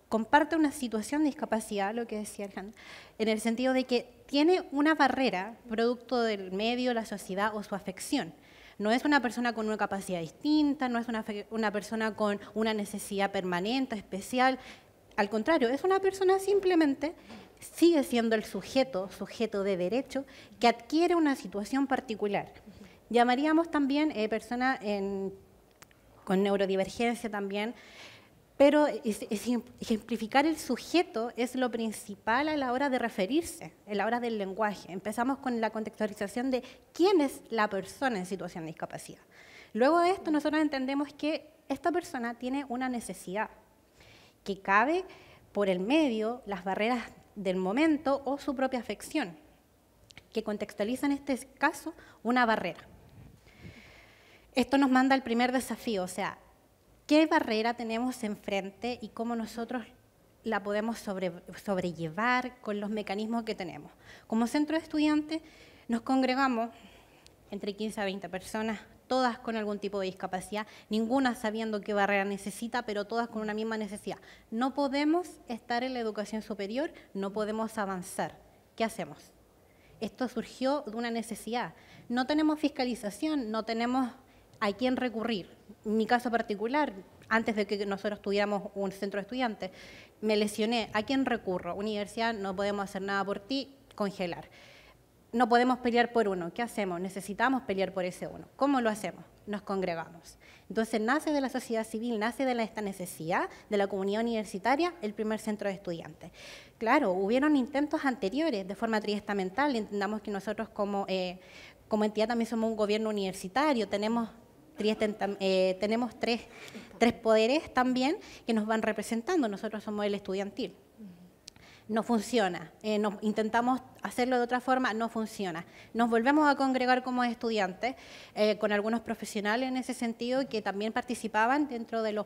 comparte una situación de discapacidad, lo que decía Alejandra, en el sentido de que tiene una barrera producto del medio, la sociedad o su afección. No es una persona con una capacidad distinta, no es una persona con una necesidad permanente, especial. Al contrario, es una persona simplemente, sigue siendo el sujeto de derecho, que adquiere una situación particular. Llamaríamos también persona con neurodivergencia también, pero ejemplificar el sujeto es lo principal a la hora de referirse, a la hora del lenguaje. Empezamos con la contextualización de quién es la persona en situación de discapacidad. Luego de esto, nosotros entendemos que esta persona tiene una necesidad que cabe por el medio, las barreras del momento o su propia afección, que contextualiza en este caso una barrera. Esto nos manda al primer desafío, o sea, ¿qué barrera tenemos enfrente y cómo nosotros la podemos sobrellevar con los mecanismos que tenemos? Como centro de estudiantes nos congregamos entre 15 a 20 personas, todas con algún tipo de discapacidad, ninguna sabiendo qué barrera necesita, pero todas con una misma necesidad. No podemos estar en la educación superior, no podemos avanzar. ¿Qué hacemos? Esto surgió de una necesidad. No tenemos fiscalización, no tenemos a quién recurrir. En mi caso particular, antes de que nosotros tuviéramos un centro de estudiantes, me lesioné. ¿A quién recurro? Universidad, no podemos hacer nada por ti, congelar. No podemos pelear por uno. ¿Qué hacemos? Necesitamos pelear por ese uno. ¿Cómo lo hacemos? Nos congregamos. Entonces nace de la sociedad civil, nace de esta necesidad de la comunidad universitaria el primer centro de estudiantes. Claro, hubieron intentos anteriores de forma triestamental. Entendamos que nosotros como entidad también somos un gobierno universitario, tenemos tres poderes también que nos van representando. Nosotros somos el estudiantil. No funciona. Intentamos hacerlo de otra forma, no funciona. Nos volvemos a congregar como estudiantes con algunos profesionales en ese sentido que también participaban dentro de los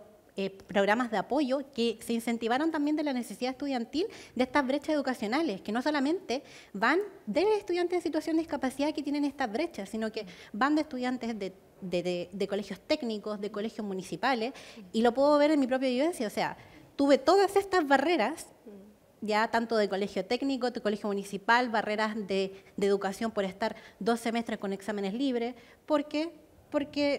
programas de apoyo que se incentivaron también de la necesidad estudiantil de estas brechas educacionales, que no solamente van de estudiantes en situación de discapacidad que tienen estas brechas, sino que van de estudiantes de colegios técnicos, de colegios municipales, y lo puedo ver en mi propia vivencia. O sea, tuve todas estas barreras, ya tanto de colegio técnico, de colegio municipal, barreras de educación por estar 2 semestres con exámenes libres, porque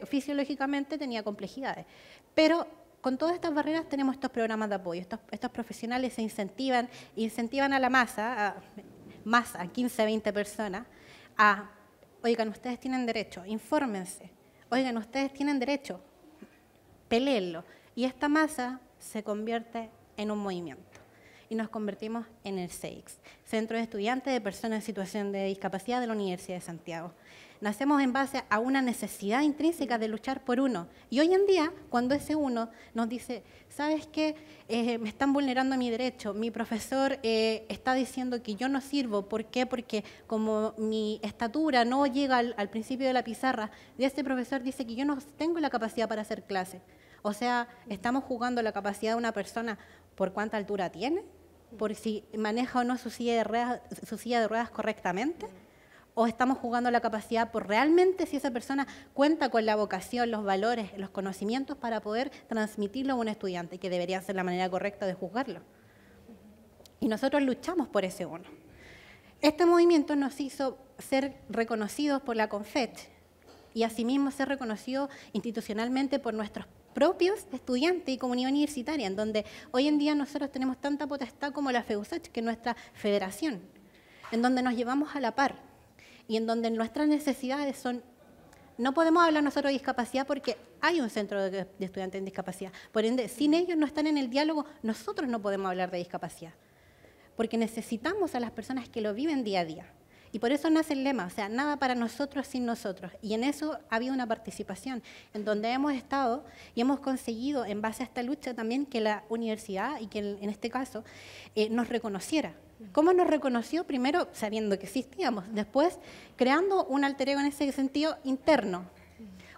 fisiológicamente tenía complejidades. Pero con todas estas barreras tenemos estos programas de apoyo. Estos profesionales se incentivan a la masa, a 15, 20 personas, oigan, ustedes tienen derecho, infórmense, oigan, ustedes tienen derecho, peléenlo. Y esta masa se convierte en un movimiento. Y nos convertimos en el CEICS, Centro de Estudiantes de Personas en Situación de Discapacidad de la Universidad de Santiago. Nacemos en base a una necesidad intrínseca de luchar por uno. Y hoy en día, cuando ese uno nos dice, ¿sabes qué? Me están vulnerando mi derecho, mi profesor está diciendo que yo no sirvo. ¿Por qué? Porque como mi estatura no llega al principio de la pizarra, y este profesor dice que yo no tengo la capacidad para hacer clase. O sea, ¿estamos jugando la capacidad de una persona por cuánta altura tiene? ¿Por si maneja o no su silla de ruedas correctamente? ¿O estamos jugando la capacidad por realmente si esa persona cuenta con la vocación, los valores, los conocimientos para poder transmitirlo a un estudiante, que debería ser la manera correcta de juzgarlo? Y nosotros luchamos por ese uno. Este movimiento nos hizo ser reconocidos por la CONFET y asimismo ser reconocidos institucionalmente por nuestros propios estudiantes y comunidad universitaria, en donde hoy en día nosotros tenemos tanta potestad como la FEUSACH, que es nuestra federación, en donde nos llevamos a la par y en donde nuestras necesidades son... No podemos hablar nosotros de discapacidad porque hay un centro de estudiantes en discapacidad. Por ende, sin ellos no están en el diálogo, nosotros no podemos hablar de discapacidad, porque necesitamos a las personas que lo viven día a día. Y por eso nace el lema, o sea, nada para nosotros sin nosotros. Y en eso ha habido una participación, en donde hemos estado y hemos conseguido, en base a esta lucha también, que la universidad, y que en este caso, nos reconociera. ¿Cómo nos reconoció? Primero, sabiendo que existíamos. Después, creando un alter ego en ese sentido interno.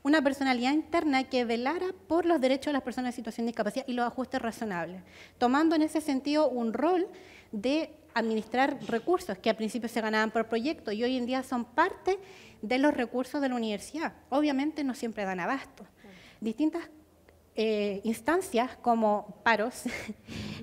Una personalidad interna que velara por los derechos de las personas en situación de discapacidad y los ajustes razonables. Tomando en ese sentido un rol de administrar recursos que al principio se ganaban por proyecto y hoy en día son parte de los recursos de la universidad. Obviamente no siempre dan abasto. Distintas instancias como paros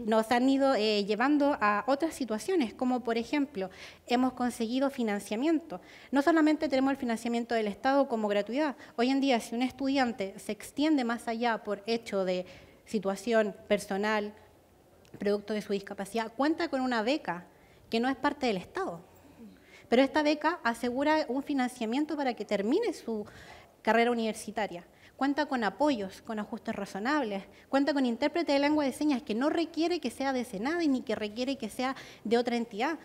nos han ido llevando a otras situaciones, como por ejemplo, hemos conseguido financiamiento. No solamente tenemos el financiamiento del Estado como gratuidad. Hoy en día, si un estudiante se extiende más allá por hecho de situación personal, producto de su discapacidad, cuenta con una beca que no es parte del Estado. Pero esta beca asegura un financiamiento para que termine su carrera universitaria. Cuenta con apoyos, con ajustes razonables, cuenta con intérprete de lengua de señas que no requiere que sea de SENADE ni que requiere que sea de otra entidad.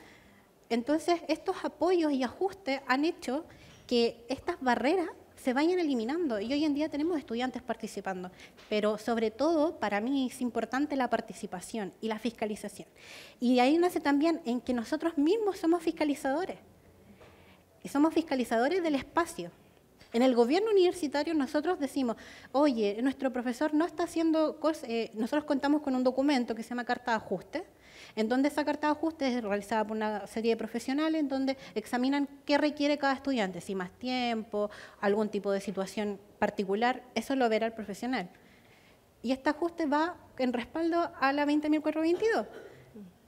Entonces, estos apoyos y ajustes han hecho que estas barreras se vayan eliminando y hoy en día tenemos estudiantes participando, pero sobre todo para mí es importante la participación y la fiscalización. Y de ahí nace también en que nosotros mismos somos fiscalizadores, y somos fiscalizadores del espacio. En el gobierno universitario nosotros decimos, oye, nuestro profesor no está haciendo cosas, nosotros contamos con un documento que se llama Carta de Ajuste, en donde esa carta de ajuste es realizada por una serie de profesionales en donde examinan qué requiere cada estudiante, si más tiempo, algún tipo de situación particular, eso lo verá el profesional. Y este ajuste va en respaldo a la 20.422.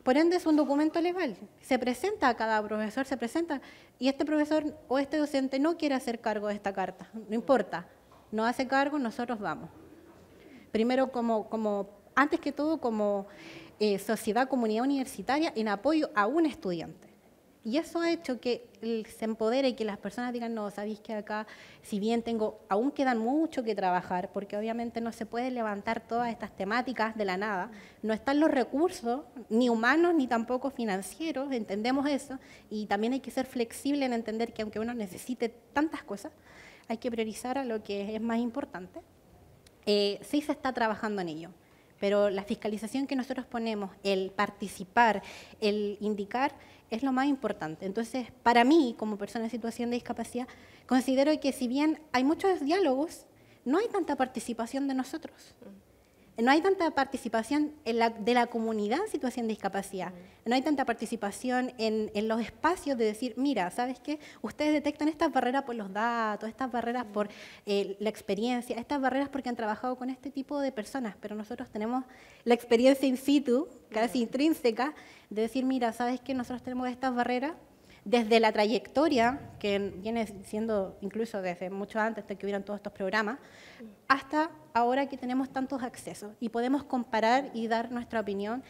Por ende es un documento legal. Se presenta a cada profesor, se presenta, y este profesor o este docente no quiere hacer cargo de esta carta, no importa, no hace cargo, nosotros vamos. Primero, antes que todo, como sociedad, comunidad universitaria, en apoyo a un estudiante. Y eso ha hecho que se empodere y que las personas digan, no, sabéis que acá, si bien aún quedan mucho que trabajar, porque obviamente no se puede levantar todas estas temáticas de la nada, no están los recursos, ni humanos, ni tampoco financieros, entendemos eso, y también hay que ser flexible en entender que aunque uno necesite tantas cosas, hay que priorizar a lo que es más importante. Sí se está trabajando en ello, pero la fiscalización que nosotros ponemos, el participar, el indicar, es lo más importante. Entonces, para mí, como persona en situación de discapacidad, considero que si bien hay muchos diálogos, no hay tanta participación de nosotros. No hay tanta participación de la comunidad en situación de discapacidad. No hay tanta participación en los espacios de decir, mira, ¿sabes qué? Ustedes detectan estas barreras por los datos, estas barreras por la experiencia, estas barreras porque han trabajado con este tipo de personas, pero nosotros tenemos la experiencia in situ, casi intrínseca, de decir, mira, ¿sabes qué? Nosotros tenemos estas barreras desde la trayectoria, que viene siendo incluso desde mucho antes de que hubieran todos estos programas, hasta ahora que tenemos tantos accesos y podemos comparar y dar nuestra opinión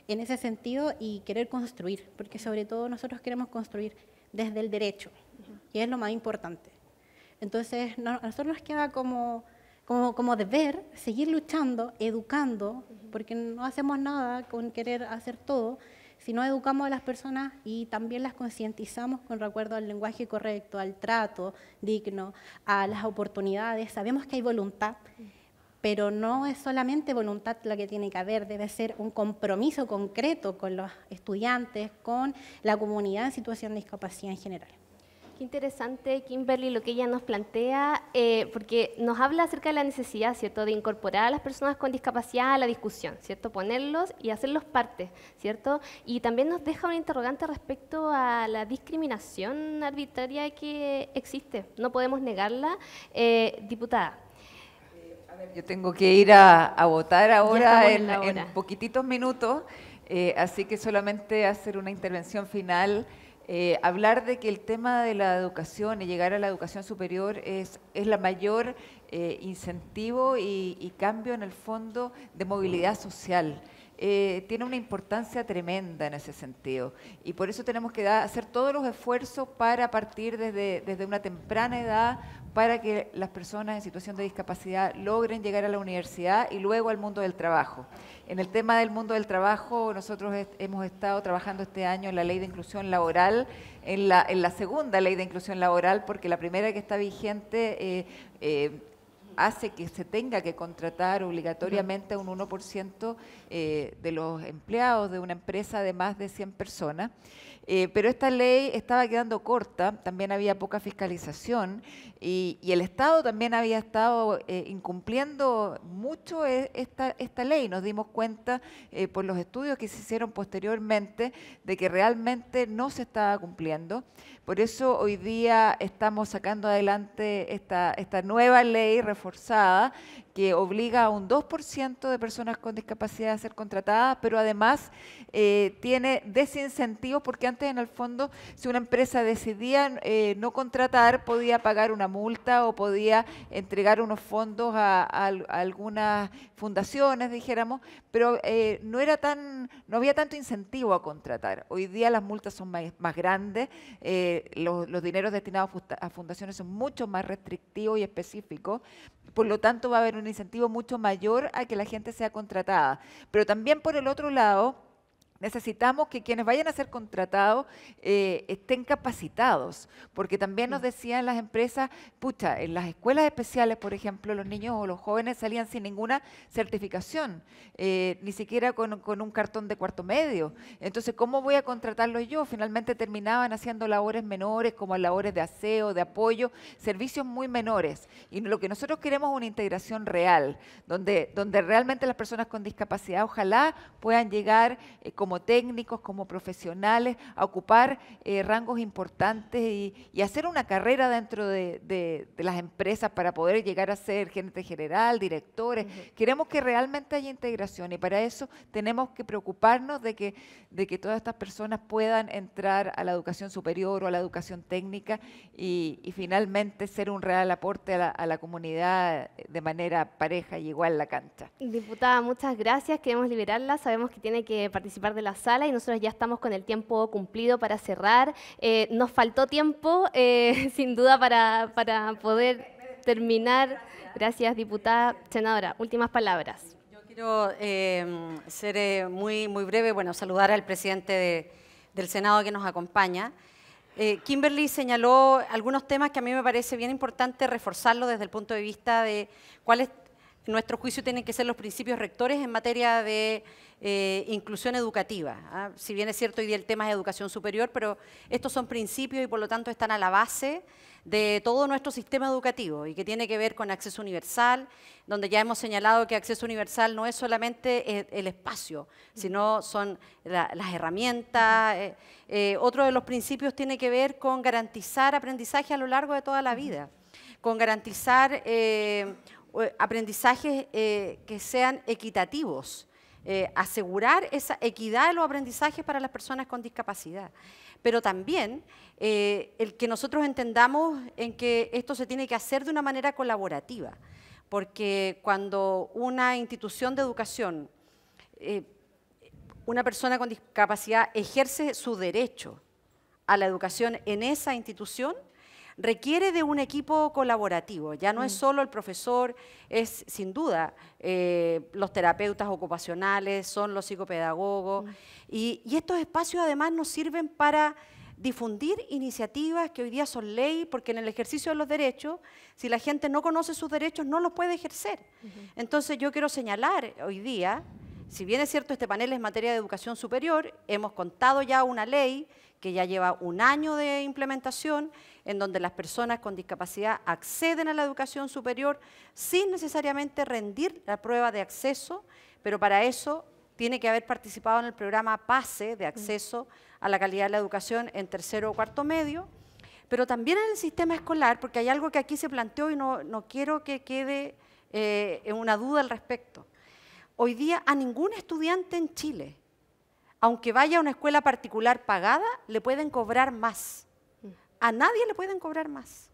en ese sentido y querer construir, porque sobre todo nosotros queremos construir desde el derecho, y es lo más importante. Entonces, a nosotros nos queda como deber seguir luchando, educando, porque no hacemos nada con querer hacer todo, si no educamos a las personas y también las concientizamos con recuerdo al lenguaje correcto, al trato digno, a las oportunidades. Sabemos que hay voluntad, pero no es solamente voluntad la que tiene que haber, debe ser un compromiso concreto con los estudiantes, con la comunidad en situación de discapacidad en general. Qué interesante, Kimberly, lo que ella nos plantea, porque nos habla acerca de la necesidad, ¿cierto?, de incorporar a las personas con discapacidad a la discusión, ¿cierto?, ponerlos y hacerlos parte, ¿cierto? Y también nos deja una interrogante respecto a la discriminación arbitraria que existe. No podemos negarla. Diputada. A ver, yo tengo que ir a votar ahora en poquititos minutos, así que solamente hacer una intervención final. Hablar de que el tema de la educación y llegar a la educación superior es la mayor incentivo y cambio en el fondo de movilidad social. Tiene una importancia tremenda en ese sentido y por eso tenemos que hacer todos los esfuerzos para partir desde una temprana edad para que las personas en situación de discapacidad logren llegar a la universidad y luego al mundo del trabajo. En el tema del mundo del trabajo, nosotros hemos estado trabajando este año en la Ley de Inclusión Laboral, en la segunda Ley de Inclusión Laboral, porque la primera que está vigente hace que se tenga que contratar obligatoriamente a un 1% de los empleados de una empresa de más de 100 personas. Pero esta ley estaba quedando corta, también había poca fiscalización y el Estado también había estado incumpliendo mucho esta ley. Nos dimos cuenta por los estudios que se hicieron posteriormente de que realmente no se estaba cumpliendo. Por eso hoy día estamos sacando adelante esta nueva ley reforzada que obliga a un 2% de personas con discapacidad a ser contratadas, pero además tiene desincentivos porque antes en el fondo si una empresa decidía no contratar podía pagar una multa o podía entregar unos fondos a algunas fundaciones, dijéramos, pero no había tanto incentivo a contratar. Hoy día las multas son más grandes, los dineros destinados a fundaciones son mucho más restrictivos y específicos, por lo tanto va a haber un incentivo mucho mayor a que la gente sea contratada. Pero también por el otro lado, necesitamos que quienes vayan a ser contratados estén capacitados, porque también nos decían las empresas, pucha, en las escuelas especiales, por ejemplo, los niños o los jóvenes salían sin ninguna certificación, ni siquiera con un cartón de cuarto medio. Entonces, ¿cómo voy a contratarlos yo? Finalmente terminaban haciendo labores menores, como labores de aseo, de apoyo, servicios muy menores. Y lo que nosotros queremos es una integración real, donde realmente las personas con discapacidad ojalá puedan llegar con como técnicos, como profesionales, a ocupar rangos importantes y hacer una carrera dentro de las empresas para poder llegar a ser gerente general, directores. Queremos que realmente haya integración y para eso tenemos que preocuparnos de que todas estas personas puedan entrar a la educación superior o a la educación técnica y finalmente ser un real aporte a la comunidad de manera pareja y igual en la cancha. Diputada, muchas gracias. Queremos liberarla. Sabemos que tiene que participar de la sala y nosotros ya estamos con el tiempo cumplido para cerrar. Nos faltó tiempo, sin duda, para poder terminar. Gracias, diputada. Senadora, últimas palabras. Yo quiero ser muy breve, bueno, saludar al presidente del Senado que nos acompaña. Kimberly señaló algunos temas que a mí me parece bien importante reforzarlo desde el punto de vista de cuáles, en nuestro juicio, tienen que ser los principios rectores en materia de inclusión educativa. ¿Ah? Si bien es cierto, hoy día el tema es educación superior, pero estos son principios y por lo tanto están a la base de todo nuestro sistema educativo y que tiene que ver con acceso universal, donde ya hemos señalado que acceso universal no es solamente el espacio, sino son las herramientas. Otro de los principios tiene que ver con garantizar aprendizaje a lo largo de toda la vida, con garantizar aprendizajes que sean equitativos, asegurar esa equidad de los aprendizajes para las personas con discapacidad. Pero también el que nosotros entendamos en que esto se tiene que hacer de una manera colaborativa, porque cuando una institución de educación, una persona con discapacidad ejerce su derecho a la educación en esa institución, requiere de un equipo colaborativo. Ya no es solo el profesor, es sin duda los terapeutas ocupacionales, son los psicopedagogos. Y estos espacios además nos sirven para difundir iniciativas que hoy día son ley, porque en el ejercicio de los derechos, si la gente no conoce sus derechos, no los puede ejercer. Entonces yo quiero señalar hoy día, si bien es cierto este panel es materia de educación superior, hemos contado ya una ley que ya lleva 1 año de implementación, en donde las personas con discapacidad acceden a la educación superior sin necesariamente rendir la prueba de acceso, pero para eso tiene que haber participado en el programa PASE de acceso a la calidad de la educación en 3º o 4º medio, pero también en el sistema escolar, porque hay algo que aquí se planteó y no quiero que quede una duda al respecto. Hoy día a ningún estudiante en Chile, aunque vaya a una escuela particular pagada, le pueden cobrar más. A nadie le pueden cobrar más.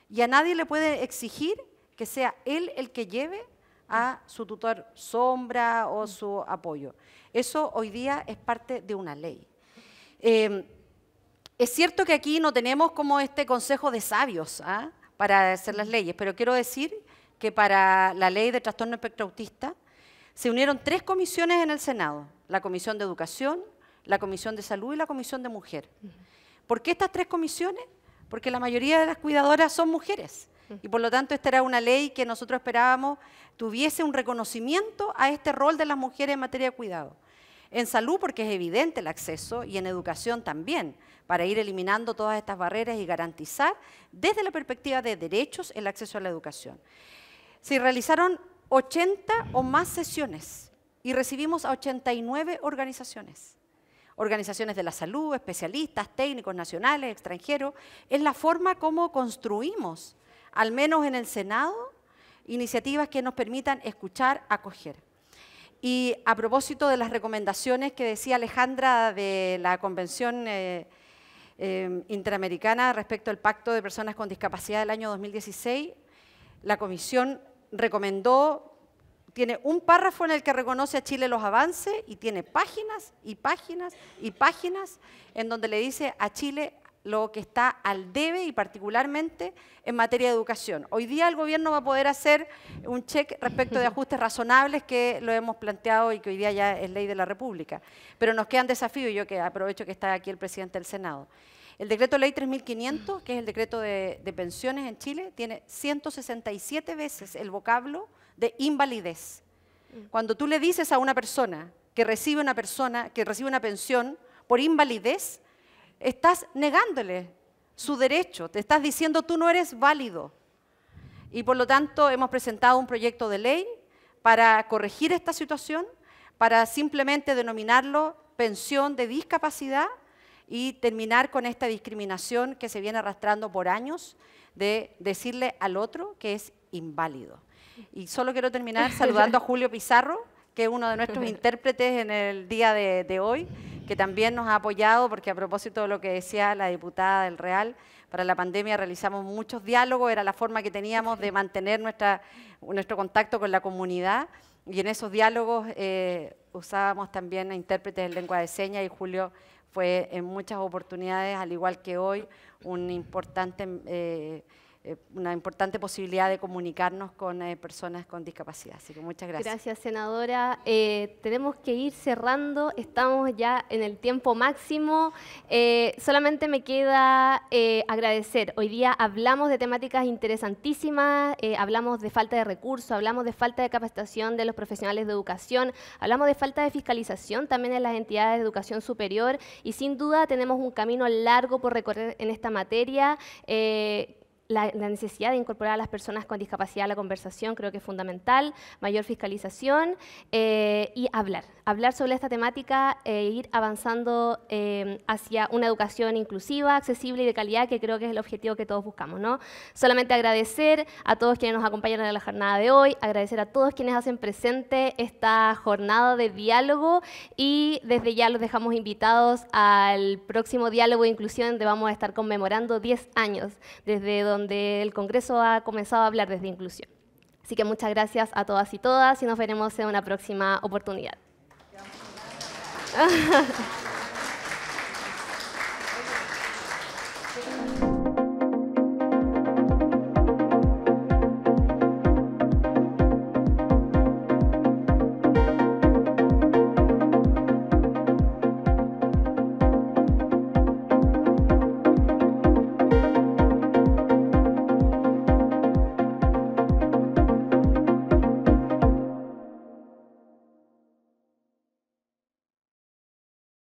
Y a nadie le puede exigir que sea él el que lleve a su tutor sombra o su apoyo. Eso hoy día es parte de una ley. Es cierto que aquí no tenemos como este consejo de sabios para hacer las leyes, pero quiero decir que para la ley de trastorno espectro autista se unieron 3 comisiones en el Senado, la Comisión de Educación, la Comisión de Salud y la Comisión de Mujer. ¿Por qué estas 3 comisiones? Porque la mayoría de las cuidadoras son mujeres y por lo tanto esta era una ley que nosotros esperábamos tuviese un reconocimiento a este rol de las mujeres en materia de cuidado. En salud porque es evidente el acceso y en educación también, para ir eliminando todas estas barreras y garantizar desde la perspectiva de derechos el acceso a la educación. Se realizaron 80 o más sesiones y recibimos a 89 organizaciones. Organizaciones de la salud, especialistas, técnicos nacionales, extranjeros. Es la forma como construimos, al menos en el Senado, iniciativas que nos permitan escuchar, acoger. Y a propósito de las recomendaciones que decía Alejandra de la Convención Interamericana respecto al Pacto de Personas con Discapacidad del año 2016, la Comisión recomendó, tiene un párrafo en el que reconoce a Chile los avances y tiene páginas y páginas y páginas en donde le dice a Chile lo que está al debe y particularmente en materia de educación. Hoy día el gobierno va a poder hacer un check respecto de ajustes razonables que lo hemos planteado y que hoy día ya es ley de la República. Pero nos quedan desafíos y yo que aprovecho que está aquí el presidente del Senado. El decreto ley 3500, que es el decreto de pensiones en Chile, tiene 167 veces el vocablo de invalidez. Cuando tú le dices a una persona que recibe una pensión por invalidez, estás negándole su derecho, te estás diciendo tú no eres válido. Y por lo tanto hemos presentado un proyecto de ley para corregir esta situación, para simplemente denominarlo pensión de discapacidad y terminar con esta discriminación que se viene arrastrando por años de decirle al otro que es inválido. Y solo quiero terminar saludando a Julio Pizarro, que es uno de nuestros intérpretes en el día de hoy, que también nos ha apoyado, porque a propósito de lo que decía la diputada del Real, para la pandemia realizamos muchos diálogos, era la forma que teníamos de mantener nuestro contacto con la comunidad, y en esos diálogos usábamos también a intérpretes en lengua de señas, y Julio fue en muchas oportunidades, al igual que hoy, una importante posibilidad de comunicarnos con personas con discapacidad. Así que muchas gracias. Gracias, senadora. Tenemos que ir cerrando, estamos ya en el tiempo máximo. Solamente me queda agradecer. Hoy día hablamos de temáticas interesantísimas, hablamos de falta de recursos, hablamos de falta de capacitación de los profesionales de educación, hablamos de falta de fiscalización también en las entidades de educación superior, y sin duda tenemos un camino largo por recorrer en esta materia. La necesidad de incorporar a las personas con discapacidad a la conversación creo que es fundamental, mayor fiscalización y hablar sobre esta temática e ir avanzando hacia una educación inclusiva, accesible y de calidad, que creo que es el objetivo que todos buscamos, ¿no? Solamente agradecer a todos quienes nos acompañan en la jornada de hoy, agradecer a todos quienes hacen presente esta jornada de diálogo, y desde ya los dejamos invitados al próximo diálogo de inclusión, donde vamos a estar conmemorando 10 años desde donde el Congreso ha comenzado a hablar desde inclusión. Así que muchas gracias a todas y todas, y nos veremos en una próxima oportunidad.